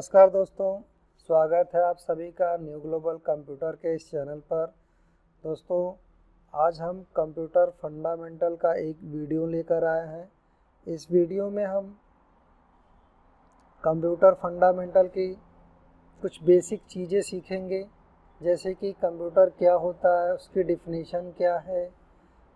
नमस्कार दोस्तों, स्वागत है आप सभी का न्यू ग्लोबल कंप्यूटर के इस चैनल पर। दोस्तों, आज हम कंप्यूटर फंडामेंटल का एक वीडियो लेकर आए हैं। इस वीडियो में हम कंप्यूटर फंडामेंटल की कुछ बेसिक चीज़ें सीखेंगे, जैसे कि कंप्यूटर क्या होता है, उसकी डिफिनीशन क्या है,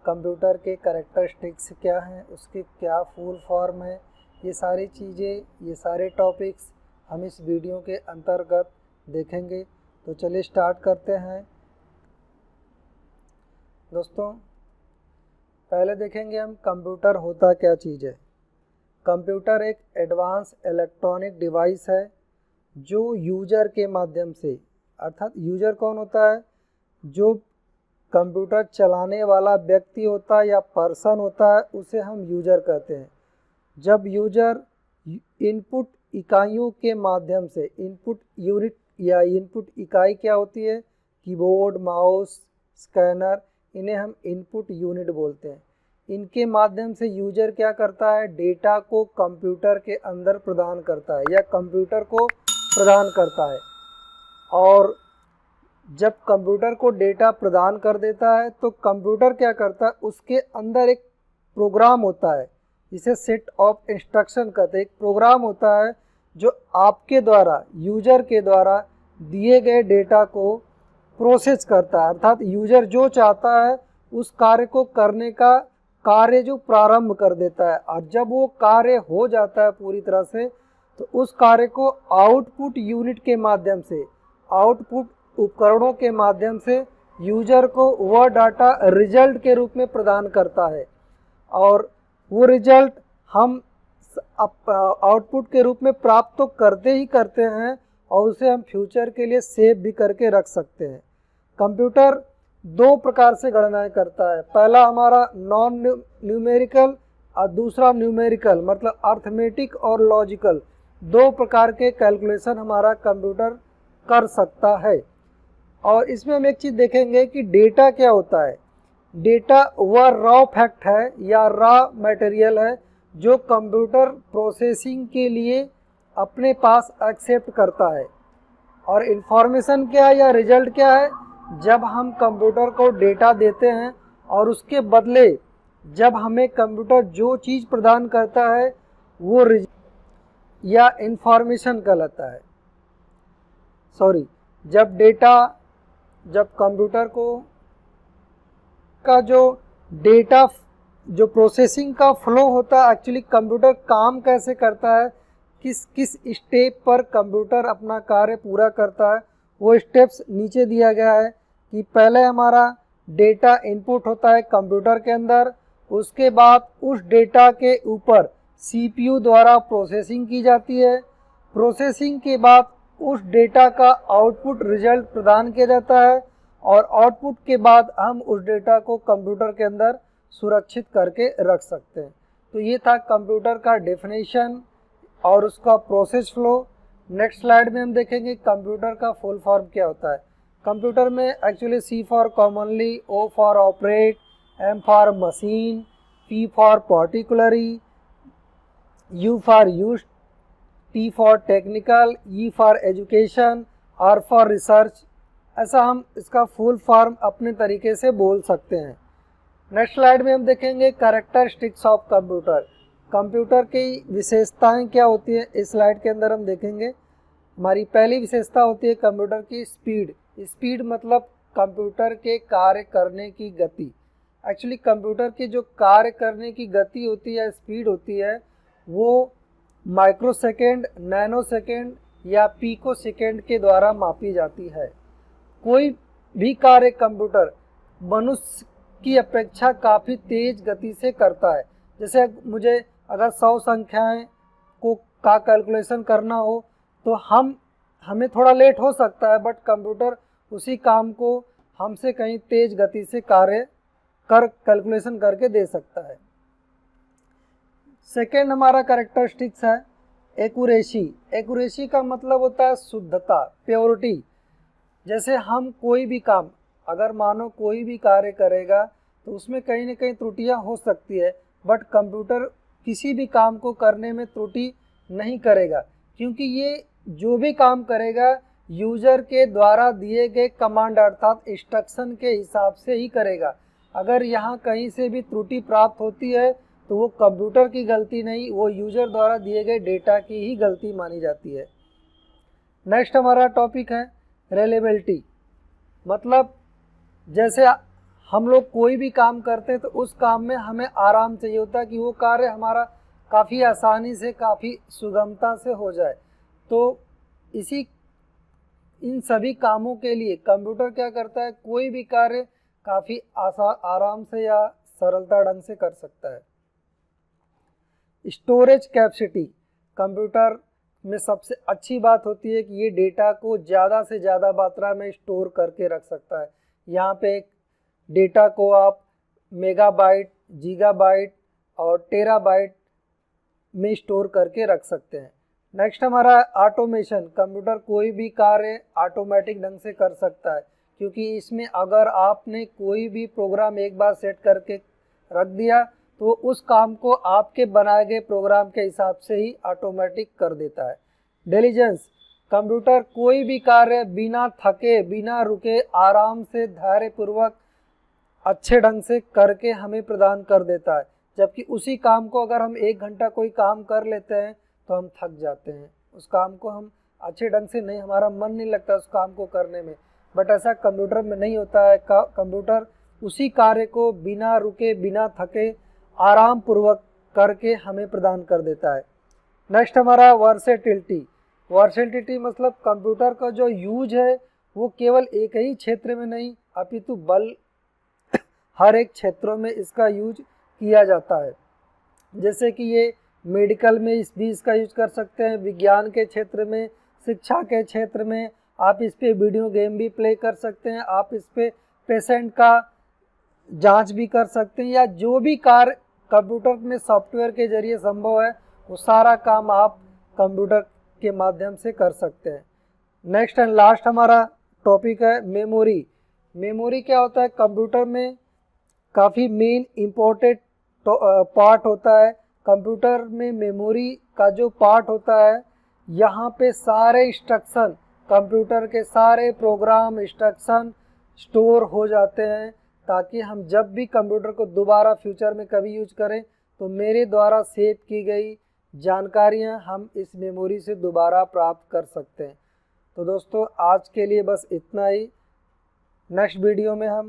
कंप्यूटर के कैरेक्टरिस्टिक्स क्या हैं, उसकी क्या फुल फॉर्म है। ये सारी चीज़ें, ये सारे टॉपिक्स हम इस वीडियो के अंतर्गत देखेंगे। तो चलिए स्टार्ट करते हैं। दोस्तों, पहले देखेंगे हम कंप्यूटर होता क्या चीज़ है। कंप्यूटर एक एडवांस इलेक्ट्रॉनिक डिवाइस है जो यूजर के माध्यम से, अर्थात यूजर कौन होता है, जो कंप्यूटर चलाने वाला व्यक्ति होता है या पर्सन होता है, उसे हम यूजर कहते हैं। जब यूजर इनपुट इकाइयों के माध्यम से, इनपुट यूनिट या इनपुट इकाई क्या होती है, कीबोर्ड, माउस, स्कैनर, इन्हें हम इनपुट यूनिट बोलते हैं। इनके माध्यम से यूजर क्या करता है, डेटा को कंप्यूटर के अंदर प्रदान करता है या कंप्यूटर को प्रदान करता है। और जब कंप्यूटर को डेटा प्रदान कर देता है तो कंप्यूटर क्या करता है, उसके अंदर एक प्रोग्राम होता है जिसे सेट ऑफ इंस्ट्रक्शन कहते हैं। एक प्रोग्राम होता है जो आपके द्वारा, यूजर के द्वारा दिए गए डेटा को प्रोसेस करता है, अर्थात यूजर जो चाहता है उस कार्य को करने का कार्य जो प्रारंभ कर देता है। और जब वो कार्य हो जाता है पूरी तरह से, तो उस कार्य को आउटपुट यूनिट के माध्यम से, आउटपुट उपकरणों के माध्यम से यूजर को वह डाटा रिजल्ट के रूप में प्रदान करता है। और वो रिजल्ट हम आउटपुट के रूप में प्राप्त तो करते ही करते हैं, और उसे हम फ्यूचर के लिए सेव भी करके रख सकते हैं। कंप्यूटर दो प्रकार से गणनाएं करता है। पहला हमारा नॉन न्यूमेरिकल और दूसरा न्यूमेरिकल, मतलब अर्थमेटिक और लॉजिकल। दो प्रकार के कैलकुलेशन हमारा कंप्यूटर कर सकता है। और इसमें हम एक चीज़ देखेंगे कि डेटा क्या होता है। डेटा वह रॉ फैक्ट है या रॉ मटेरियल है जो कंप्यूटर प्रोसेसिंग के लिए अपने पास एक्सेप्ट करता है। और इन्फॉर्मेशन क्या है या रिजल्ट क्या है, जब हम कंप्यूटर को डेटा देते हैं और उसके बदले जब हमें कंप्यूटर जो चीज़ प्रदान करता है वो या इन्फॉर्मेशन कहलाता है। जब कंप्यूटर को का जो डेटा, जो प्रोसेसिंग का फ्लो होता है, एक्चुअली कंप्यूटर काम कैसे करता है, किस किस स्टेप पर कंप्यूटर अपना कार्य पूरा करता है, वो स्टेप्स नीचे दिया गया है। कि पहले हमारा डेटा इनपुट होता है कंप्यूटर के अंदर, उसके बाद उस डेटा के ऊपर सीपीयू द्वारा प्रोसेसिंग की जाती है। प्रोसेसिंग के बाद उस डेटा का आउटपुट रिजल्ट प्रदान किया जाता है, और आउटपुट के बाद हम उस डेटा को कंप्यूटर के अंदर सुरक्षित करके रख सकते हैं। तो ये था कंप्यूटर का डेफिनेशन और उसका प्रोसेस फ्लो। नेक्स्ट स्लाइड में हम देखेंगे कंप्यूटर का फुल फॉर्म क्या होता है। कंप्यूटर में actually C for commonly, O for operate, M for machine, P for particularly, U for use, T for technical, E for education, R for research. ऐसा हम इसका फुल फॉर्म अपने तरीके से बोल सकते हैं। नेक्स्ट स्लाइड में हम देखेंगे कैरेक्टरिस्टिक्स ऑफ कंप्यूटर। कंप्यूटर की विशेषताएं क्या होती हैं, इस स्लाइड के अंदर हम देखेंगे। हमारी पहली विशेषता होती है कंप्यूटर की स्पीड। स्पीड मतलब कंप्यूटर के कार्य करने की गति। एक्चुअली कंप्यूटर की जो कार्य करने की गति होती है, स्पीड होती है, वो माइक्रोसेकेंड, नैनो सेकेंड या पीको सेकेंड के द्वारा मापी जाती है। कोई भी कार्य कंप्यूटर मनुष्य की अपेक्षा काफ़ी तेज़ गति से करता है। जैसे मुझे अगर 100 संख्याएं को का कैलकुलेशन करना हो तो हमें थोड़ा लेट हो सकता है, बट कंप्यूटर उसी काम को हमसे कहीं तेज़ गति से कैलकुलेशन करके दे सकता है। सेकेंड हमारा कैरेक्टरिस्टिक्स है एक्यूरेसी। एक्यूरेसी का मतलब होता है शुद्धता, प्योरिटी। जैसे हम कोई भी काम, अगर मानो कोई भी कार्य करेगा तो उसमें कहीं ना कहीं त्रुटियां हो सकती है, बट कंप्यूटर किसी भी काम को करने में त्रुटि नहीं करेगा, क्योंकि ये जो भी काम करेगा यूज़र के द्वारा दिए गए कमांड अर्थात इंस्ट्रक्शन के हिसाब से ही करेगा। अगर यहाँ कहीं से भी त्रुटि प्राप्त होती है तो वो कंप्यूटर की गलती नहीं, वो यूज़र द्वारा दिए गए डेटा की ही गलती मानी जाती है। नेक्स्ट हमारा टॉपिक है रिलायबिलिटी। मतलब जैसे हम लोग कोई भी काम करते हैं तो उस काम में हमें आराम चाहिए होता है कि वो कार्य हमारा काफ़ी आसानी से, काफ़ी सुगमता से हो जाए। तो इन सभी कामों के लिए कंप्यूटर क्या करता है, कोई भी कार्य काफ़ी आराम से या सरलता ढंग से कर सकता है। स्टोरेज कैपेसिटी कंप्यूटर में सबसे अच्छी बात होती है कि ये डेटा को ज़्यादा से ज़्यादा मात्रा में स्टोर करके रख सकता है। यहाँ पे एक डेटा को आप मेगाबाइट, गीगाबाइट और टेराबाइट में स्टोर करके रख सकते हैं। नेक्स्ट हमारा ऑटोमेशन। कंप्यूटर कोई भी कार्य ऑटोमेटिक ढंग से कर सकता है, क्योंकि इसमें अगर आपने कोई भी प्रोग्राम एक बार सेट करके रख दिया तो उस काम को आपके बनाए गए प्रोग्राम के हिसाब से ही ऑटोमेटिक कर देता है। डिलीजेंस। कंप्यूटर कोई भी कार्य बिना थके, बिना रुके, आराम से, धैर्यपूर्वक, अच्छे ढंग से करके हमें प्रदान कर देता है। जबकि उसी काम को अगर हम 1 घंटा कोई काम कर लेते हैं तो हम थक जाते हैं, उस काम को हम अच्छे ढंग से नहीं, हमारा मन नहीं लगता उस काम को करने में। बट ऐसा कंप्यूटर में नहीं होता है। कंप्यूटर उसी कार्य को बिना रुके, बिना थके, आराम पूर्वक करके हमें प्रदान कर देता है। नेक्स्ट हमारा वर्सेटिलिटी। वर्सेटिलिटी मतलब कंप्यूटर का जो यूज है वो केवल एक ही क्षेत्र में नहीं अपितु हर एक क्षेत्रों में इसका यूज किया जाता है। जैसे कि ये मेडिकल में इसका यूज कर सकते हैं, विज्ञान के क्षेत्र में, शिक्षा के क्षेत्र में, आप इस पे वीडियो गेम भी प्ले कर सकते हैं, आप इस पे पेशेंट का जांच भी कर सकते हैं, या जो भी कार्य कंप्यूटर में सॉफ्टवेयर के जरिए संभव है वो सारा काम आप कंप्यूटर के माध्यम से कर सकते हैं। नेक्स्ट एंड लास्ट हमारा टॉपिक है मेमोरी। मेमोरी क्या होता है, कंप्यूटर में काफ़ी मेन इम्पोर्टेंट पार्ट होता है। कंप्यूटर में मेमोरी का जो पार्ट होता है, यहाँ पे सारे इंस्ट्रक्शन, कंप्यूटर के सारे प्रोग्राम इंस्ट्रक्शन स्टोर हो जाते हैं, ताकि हम जब भी कंप्यूटर को दोबारा फ्यूचर में कभी यूज करें तो मेरे द्वारा सेव की गई जानकारियाँ हम इस मेमोरी से दोबारा प्राप्त कर सकते हैं। तो दोस्तों आज के लिए बस इतना ही। नेक्स्ट वीडियो में हम